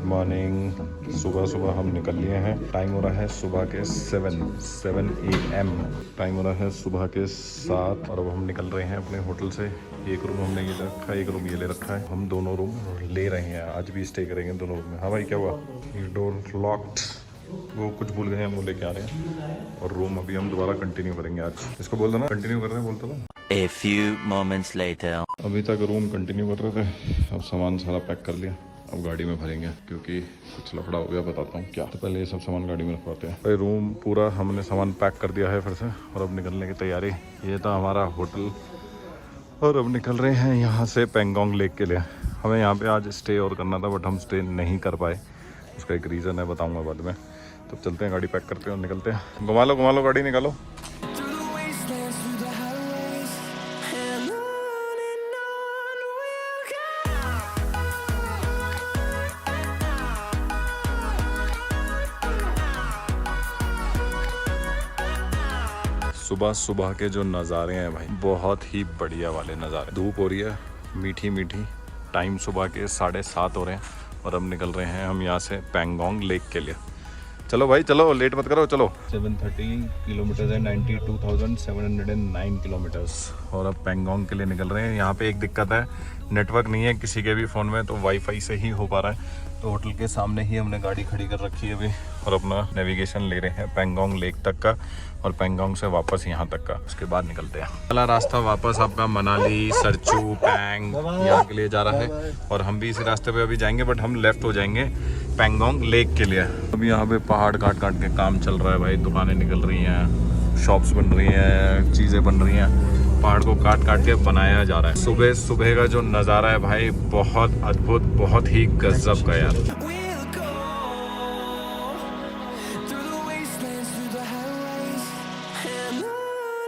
Morning. सुबह सुबह हम निकल लिए हैं। टाइम हो रहा है सुबह के 7 AM। टाइम हो रहा है सुबह के 7 और अब हम निकल रहे हैं अपने होटल से। एक रूम हमने ये रखा है, एक रूम ये ले रखा है। हम दोनों रूम ले रहे हैं, आज भी स्टे करेंगे दोनों रूम में। हाँ भाई क्या हुआ? ये डोर लॉक्ड, वो कुछ भूल गए हैं, वो लेके आ रहे हैं। और रूम अभी हम दोबारा कंटिन्यू करेंगे आज। इसको बोल दो ना कंटिन्यू कर रहे हैं, बोलता था। A few moments later. अभी तक रूम कंटिन्यू कर रहे थे, अब सामान सारा पैक कर लिया। अब गाड़ी में भरेंगे क्योंकि कुछ लफड़ा हो गया, बताता हूँ क्या। तो पहले ये सब सामान गाड़ी में रखवाते हैं। भाई रूम पूरा हमने सामान पैक कर दिया है फिर से, और अब निकलने की तैयारी। ये था हमारा होटल और अब निकल रहे हैं यहाँ से पेंगोंग लेक के लिए। हमें यहाँ पे आज स्टे और करना था बट हम स्टे नहीं कर पाए, उसका एक रीज़न है, बताऊँगा बाद में। तो चलते हैं, गाड़ी पैक करते हैं और निकलते हैं। घुमा लो गाड़ी, निकालो। सुबह सुबह के जो नज़ारे हैं भाई, बहुत ही बढ़िया वाले नज़ारे। धूप हो रही है मीठी मीठी। टाइम सुबह के 7:30 हो रहे हैं और अब निकल रहे हैं हम यहाँ से पेंगोंग लेक के लिए। चलो भाई चलो, लेट मत करो, चलो। 730 किलोमीटर है, 92,709 किलोमीटर्स। और अब पेंगोंग के लिए निकल रहे हैं। यहाँ पे एक दिक्कत है, नेटवर्क नहीं है किसी के भी फ़ोन में, तो वाईफाई से ही हो पा रहा है। तो होटल के सामने ही हमने गाड़ी खड़ी कर रखी है अभी और अपना नेविगेशन ले रहे हैं पेंगोंग लेक तक का और पेंगोंग से वापस यहाँ तक का। उसके बाद निकलते हैं। पहला रास्ता वापस आपका मनाली, सरचू, पैंग यहाँ के लिए जा रहा है और हम भी इसी रास्ते पे अभी जाएंगे, बट हम लेफ्ट हो जाएंगे पेंगोंग लेक के लिए। अभी यहाँ पे पहाड़ काट काट के काम चल रहा है भाई। दुकानें निकल रही हैं, शॉप्स बन रही हैं, चीज़ें बन रही हैं। पहाड़ को काट काट के बनाया जा रहा है। सुबह सुबह का जो नज़ारा है भाई, बहुत अद्भुत, बहुत ही गजब का यार।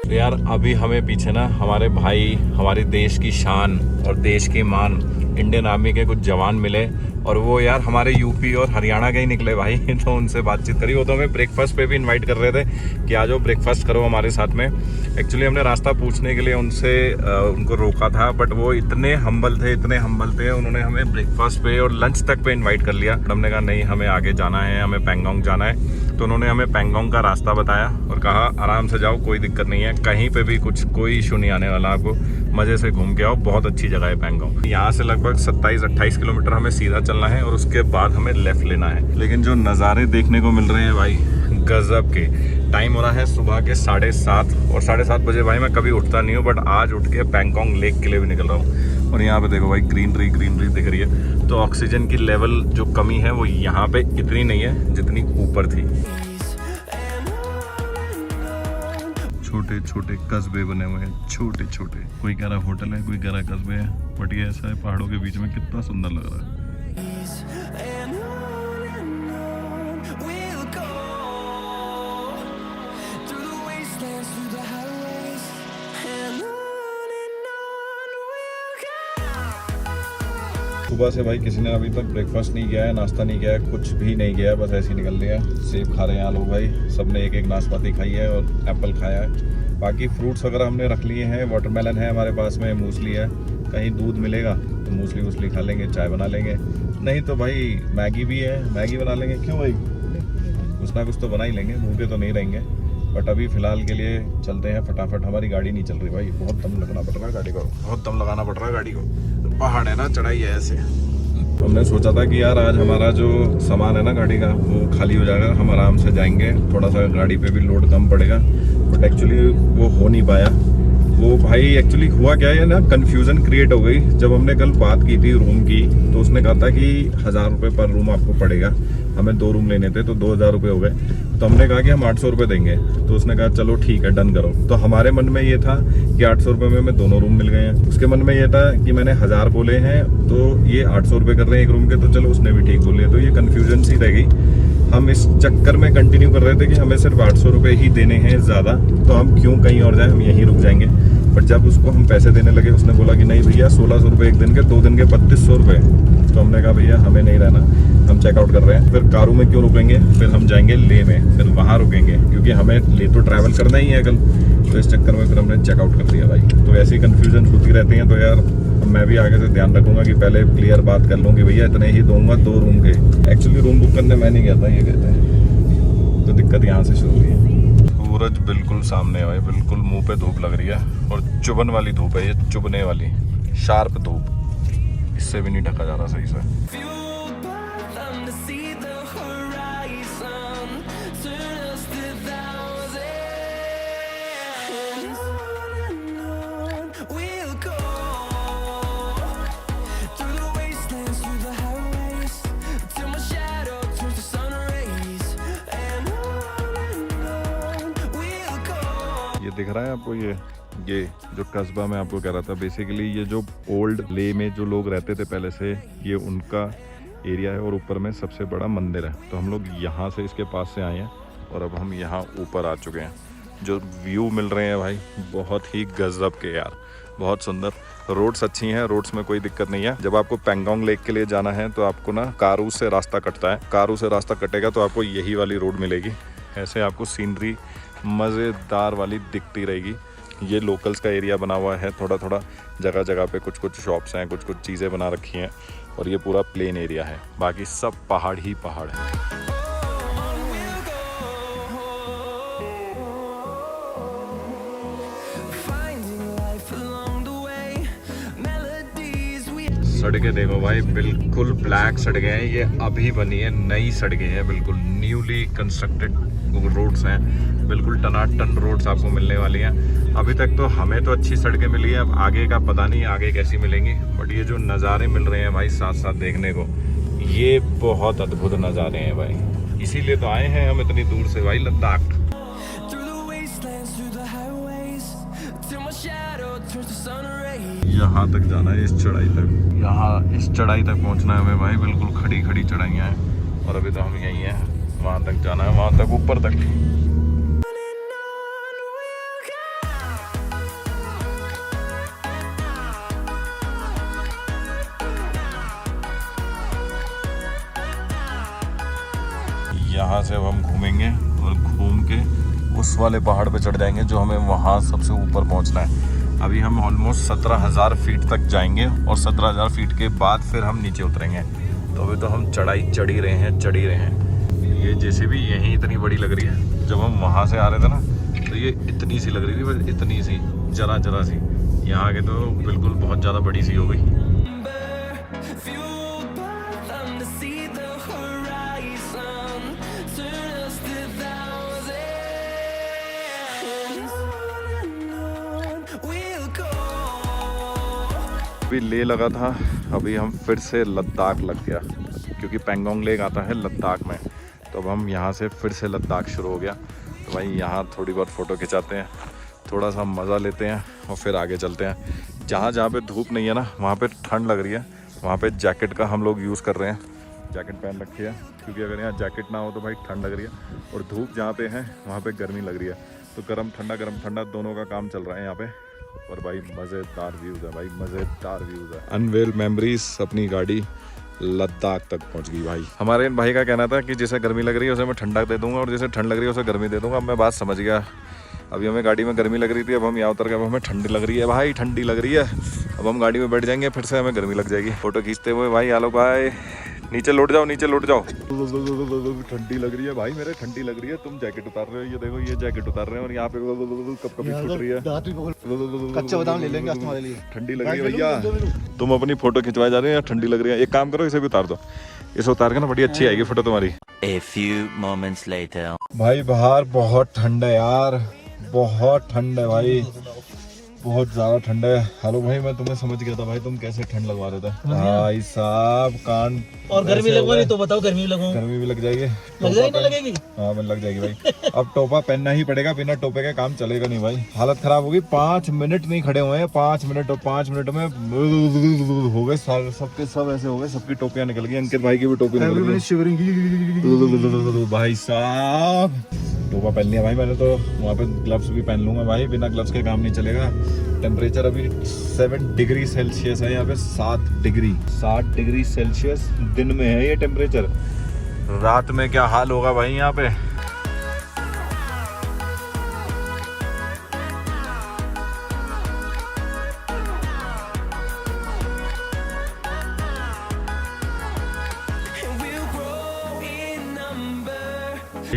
यार अभी हमें पीछे ना हमारे भाई, हमारे देश की शान और देश की मान, इंडियन आर्मी के कुछ जवान मिले और वो यार हमारे यूपी और हरियाणा के ही निकले भाई। तो उनसे बातचीत करी। वो तो हमें ब्रेकफास्ट पे भी इनवाइट कर रहे थे कि आ जाओ ब्रेकफास्ट करो हमारे साथ में। एक्चुअली हमने रास्ता पूछने के लिए उनसे उनको रोका था, बट वो इतने हम्बल थे, उन्होंने हमें ब्रेकफास्ट पे और लंच तक पे इन्वाइट कर लिया। हमने कहा नहीं, हमें आगे जाना है, हमें पेंगोंग जाना है। तो उन्होंने हमें पेंगोंग का रास्ता बताया और कहा आराम से जाओ, कोई दिक्कत नहीं है, कहीं पे भी कोई इशू नहीं आने वाला, आपको मज़े से घूम के आओ, बहुत अच्छी जगह है पेंगोंग। यहाँ से लगभग 27-28 किलोमीटर हमें सीधा चलना है और उसके बाद हमें लेफ्ट लेना है। लेकिन जो नज़ारे देखने को मिल रहे हैं भाई, गजब के। टाइम हो रहा है सुबह के 7:30 और 7:30 बजे भाई मैं कभी उठता नहीं हूँ, बट आज उठ के पेंगोंग लेक के लिए भी निकल रहा हूँ। और यहाँ पे देखो भाई, ग्रीनरी दिख रही है। तो ऑक्सीजन की लेवल जो कमी है वो यहाँ पे इतनी नहीं है जितनी ऊपर थी। छोटे छोटे कस्बे बने हुए हैं, छोटे छोटे। कोई कह रहा होटल है, कोई कह रहा कस्बे है, बट ये ऐसा है पहाड़ों के बीच में, कितना सुंदर लग रहा है। सुबह से भाई किसी ने अभी तक ब्रेकफास्ट नहीं किया है, नाश्ता नहीं किया है, कुछ भी नहीं किया है, बस ऐसे ही निकल लिया। सेब खा रहे हैं यहाँ लोग भाई, सबने एक नाशपाती खाई है और एप्पल खाया है। बाकी फ्रूट्स वगैरह हमने रख लिए हैं। वाटरमेलन है हमारे पास में, मूसली है। कहीं दूध मिलेगा तो मूसली खा लेंगे, चाय बना लेंगे। नहीं तो भाई मैगी भी है, मैगी बना लेंगे। क्यों भाई, कुछ ना कुछ तो बना ही लेंगे, भूखे तो नहीं रहेंगे। बट अभी फ़िलहाल के लिए चलते हैं फटाफट। हमारी गाड़ी नहीं चल रही भाई, बहुत दम लगाना पड़ रहा है गाड़ी को, बहुत दम लगाना पड़ रहा है गाड़ी को। पहाड़ है ना, चढ़ाई है ऐसे। हमने सोचा था कि यार आज हमारा जो सामान है ना गाड़ी का वो खाली हो जाएगा, हम आराम से जाएंगे, थोड़ा सा गाड़ी पे भी लोड कम पड़ेगा, बट एक्चुअली वो हो नहीं पाया। वो भाई एक्चुअली हुआ क्या है ना, कन्फ्यूज़न क्रिएट हो गई। जब हमने कल बात की थी रूम की, तो उसने कहा था कि 1000 रुपये पर रूम आपको पड़ेगा। हमें 2 रूम लेने थे तो 2000 रुपये हो गए। तो हमने कहा कि हम 800 रुपये देंगे। तो उसने कहा चलो ठीक है, डन करो। तो हमारे मन में ये था कि 800 रुपये में हमें दोनों रूम मिल गए हैं। उसके मन में ये था कि मैंने 1000 बोले हैं तो ये 800 रुपये कर रहे हैं एक रूम के, तो चलो उसने भी ठीक बोल लिया। तो ये कन्फ्यूजन सी रह गई। हम इस चक्कर में कंटिन्यू कर रहे थे कि हमें सिर्फ 800 रुपये ही देने हैं ज़्यादा, तो हम क्यों कहीं और जाएं, हम यहीं रुक जाएंगे। बट जब उसको हम पैसे देने लगे, उसने बोला कि नहीं भैया 1600 रुपये एक दिन के, 2 दिन के 3200 रुपये। तो हमने कहा भैया हमें नहीं रहना, हम चेकआउट कर रहे हैं। फिर कारू में क्यों रुकेंगे, फिर हम जाएंगे ले में, फिर वहाँ रुकेंगे क्योंकि हमें ले तो ट्रैवल करना ही है कल। तो इस चक्कर में फिर हमने चेकआउट कर दिया भाई। तो ऐसी कन्फ्यूजन होती रहती हैं, तो यार मैं भी आगे से ध्यान रखूंगा कि पहले क्लियर बात कर लूँ कि भैया इतने ही दूंगा 2 रूम के। एक्चुअली रूम बुक करने मैं नहीं गया था, ये कहते हैं, तो दिक्कत यहाँ से शुरू हुई है। सूरज बिल्कुल सामने है भाई, बिल्कुल मुंह पे धूप लग रही है और चुभन वाली धूप है, ये चुभने वाली शार्प धूप, इससे भी नहीं ढका जा रहा सही से। ये दिख रहा है आपको, ये जो कस्बा मैं आपको कह रहा था, बेसिकली ये जो ओल्ड ले में जो लोग रहते थे पहले से, ये उनका एरिया है और ऊपर में सबसे बड़ा मंदिर है। तो हम लोग यहाँ से इसके पास से आए हैं और अब हम यहाँ ऊपर आ चुके हैं। जो व्यू मिल रहे हैं भाई बहुत ही गजब के यार, बहुत सुंदर। रोड्स अच्छी हैं, रोड्स में कोई दिक्कत नहीं है। जब आपको पेंगोंग लेक के लिए जाना है तो आपको ना कारू से रास्ता कटता है, कारू से रास्ता कटेगा तो आपको यही वाली रोड मिलेगी। ऐसे आपको सीनरी मज़ेदार वाली दिखती रहेगी। ये लोकल्स का एरिया बना हुआ है, थोड़ा थोड़ा जगह जगह पे कुछ कुछ शॉप्स हैं, कुछ कुछ चीज़ें बना रखी हैं और ये पूरा प्लेन एरिया है, बाकी सब पहाड़ ही पहाड़ है। सड़कें देखो भाई, बिल्कुल ब्लैक सड़कें हैं, ये अभी बनी है, नई सड़कें हैं, बिल्कुल न्यूली कंस्ट्रक्टेड रोड्स हैं, बिल्कुल टनाटन रोड्स आपको मिलने वाली हैं। अभी तक तो हमें तो अच्छी सड़कें मिली है, अब आगे का पता नहीं आगे कैसी मिलेंगी, बट ये जो नज़ारे मिल रहे हैं भाई साथ साथ देखने को, ये बहुत अद्भुत नज़ारे हैं भाई। इसीलिए तो आए हैं हम इतनी दूर से भाई, लद्दाख। यहाँ तक जाना है, इस चढ़ाई तक, यहाँ इस चढ़ाई तक पहुँचना है हमें भाई, बिल्कुल खड़ी खड़ी चढ़ाइयाँ हैं और अभी तो हम यहीं हैं। वहाँ तक जाना है, वहाँ तक ऊपर तक। यहाँ से अब हम घूमेंगे और घूम के उस वाले पहाड़ पे चढ़ जाएंगे जो हमें वहाँ सबसे ऊपर पहुँचना है। अभी हम ऑलमोस्ट 17,000 फीट तक जाएंगे और 17,000 फीट के बाद फिर हम नीचे उतरेंगे। तो अभी तो हम चढ़ाई चढ़ ही रहे हैं। ये जैसे भी यहीं इतनी बड़ी लग रही है, जब हम वहाँ से आ रहे थे ना तो ये इतनी सी लग रही थी, बस इतनी सी, जरा सी। यहाँ आके तो बिल्कुल बहुत ज़्यादा बड़ी सी हो गई। अभी ले लगा था, अभी हम फिर से लद्दाख लग गया, क्योंकि पेंगोंग लेक आता है लद्दाख में। तो अब हम यहाँ से फिर से लद्दाख शुरू हो गया। तो भाई यहाँ थोड़ी बहुत फ़ोटो खिंचाते हैं, थोड़ा सा मज़ा लेते हैं और फिर आगे चलते हैं। जहाँ जहाँ पे धूप नहीं है ना, वहाँ पे ठंड लग रही है, वहाँ पे जैकेट का हम लोग यूज़ कर रहे हैं। जैकेट पहन रखी है, क्योंकि अगर यहाँ जैकेट ना हो तो भाई ठंड लग रही है और धूप जहाँ पे है वहाँ पे गर्मी लग रही है। तो गर्म ठंडा दोनों का काम चल रहा है यहाँ पे। और भाई मज़ेदार व्यूज़ है भाई, मज़ेदार व्यूज़ है। अनवेल मेमोरीज, अपनी गाड़ी लद्दाख तक पहुंच गई भाई। हमारे इन भाई का कहना था कि जिसे गर्मी लग रही है उसे मैं ठंडा दे दूंगा और जिसे ठंड लग रही है उसे गर्मी दे दूंगा। अब मैं बात समझ गया। अभी हमें गाड़ी में गर्मी लग रही थी, अब हम यहाँ उतर गए, अब हमें ठंडी लग रही है भाई, ठंडी लग रही है। अब हम गाड़ी में बैठ जाएंगे, फिर से हमें गर्मी लग जाएगी। फोटो खींचते हुए भाई आलोक भाई, नीचे लौट जाओ, नीचे लौट जाओ। ठंडी लग रही है भाई, मेरे ठंडी लग रही है। तुम जैकेट उतार रहे हो, ये देखो ये जैकेट उतार रहे हैं और यहाँ पे कब कभी फूट रही है। कच्चा बादाम ले लेंगे तुम्हारे लिए। ठंडी लग रही है भैया, तुम अपनी फोटो खिंचवाए जा रहे हैं या ठंडी लग रही है? एक काम करो, इसे भी उतार दो, इसे उतार के ना बड़ी अच्छी आएगी फोटो तुम्हारी। A few moments later. भाई बाहर बहुत ठंड है यार, बहुत ठंड है भाई, बहुत ज़्यादा ठंड है। हेलो भाई, मैं तुम्हें समझ गया था भाई, तुम कैसे ठंड लगवा रहे थे भाई साहब। कान और गर्मी लगवा नहीं तो बताओ, गर्मी भी लगाऊं? गर्मी भी लग जाएगी, लग जाएगी ना लगेगी? हाँ मैं लग जाएगी भाई। अब टोपा पहनना ही पड़ेगा, बिना टोपे के काम चलेगा नहीं भाई, हालत खराब होगी। 5 मिनट नहीं खड़े हुए हैं, 5 मिनट, और 5 मिनट में हो गए सबके सब ऐसे हो गए, सबकी टोपियां निकल गई। अंकित भाई की भी टोपी निकल गई भाई साहब। टोपा पहन लिया भाई मैंने, तो वहाँ पे ग्लव्स भी पहन लूंगा भाई, बिना ग्लव्स के काम नहीं चलेगा। टेम्परेचर अभी 7 डिग्री सेल्सियस है यहाँ पे, 7 डिग्री सेल्सियस दिन में है ये टेम्परेचर। रात में क्या हाल होगा भाई यहाँ पे।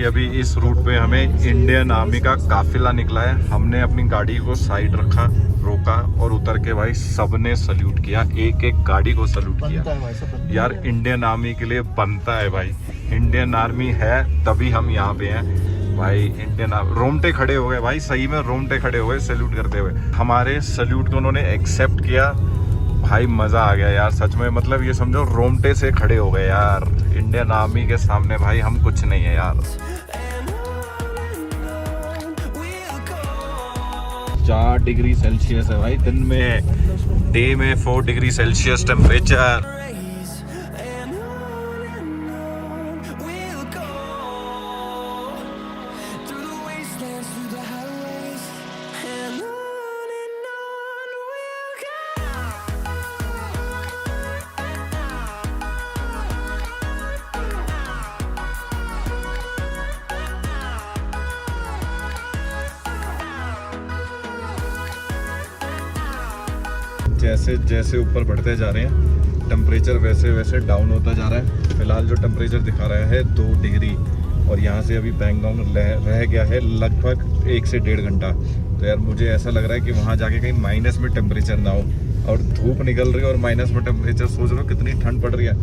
अभी इस रूट पे हमें इंडियन आर्मी का काफिला निकला है। हमने अपनी गाड़ी को साइड रखा, रोका और उतर के भाई सबने सल्यूट किया, एक एक गाड़ी को सल्यूट किया। बनता है भाई, सब बनता यार इंडियन आर्मी के लिए बनता है भाई, इंडियन आर्मी है तभी हम यहाँ पे हैं भाई। इंडियन रोमटे खड़े हो गए भाई, सही में रोमटे खड़े हो गए सैल्यूट करते हुए। हमारे सैल्यूट को उन्होंने एक्सेप्ट किया भाई, मजा आ गया यार सच में। मतलब ये समझो रोमटे से खड़े हो गए यार, इंडियन आर्मी के सामने भाई हम कुछ नहीं है यार। 4 डिग्री सेल्सियस है भाई दिन में, डे में 4 डिग्री सेल्सियस टेम्परेचर। जैसे जैसे ऊपर बढ़ते जा रहे हैं टेम्परेचर वैसे वैसे डाउन होता जा रहा है। फिलहाल जो टेम्परेचर दिखा रहा है 2 डिग्री, और यहाँ से अभी पैंगोंग रह गया है लगभग 1 से 1.5 घंटा। तो यार मुझे ऐसा लग रहा है कि वहाँ जाके कहीं माइनस में टेम्परेचर ना हो, और धूप निकल रही है और माइनस में टेम्परेचर, सोच रहे हो कितनी ठंड पड़ रही है।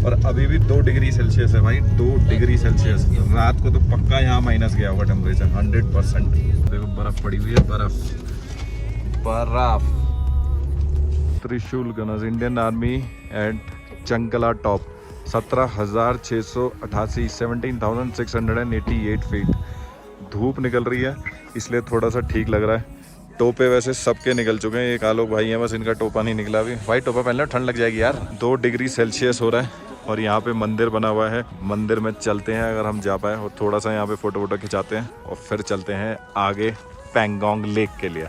और अभी भी 2 डिग्री सेल्सियस है भाई, 2 डिग्री सेल्सियस। रात को तो पक्का यहाँ माइनस गया होगा टेम्परेचर 100%। देखो बर्फ़ पड़ी हुई है, बर्फ़। Trishul gunners Indian Army at Chankala top, 17,688 17,688 feet. धूप निकल रही है इसलिए थोड़ा सा ठीक लग रहा है। टोपे वैसे सबके निकल चुके हैं, एक आलोक भाई हैं बस इनका टोपा नहीं निकला अभी। भाई टोपा पहन लो, ठंड लग जाएगी यार। 2 डिग्री सेल्सियस हो रहा है और यहाँ पे मंदिर बना हुआ है, मंदिर में चलते हैं अगर हम जा पाए, और थोड़ा सा यहाँ पे फोटो वोटो खिंचाते हैं और फिर चलते हैं आगे पैंगोंग लेक के लिए।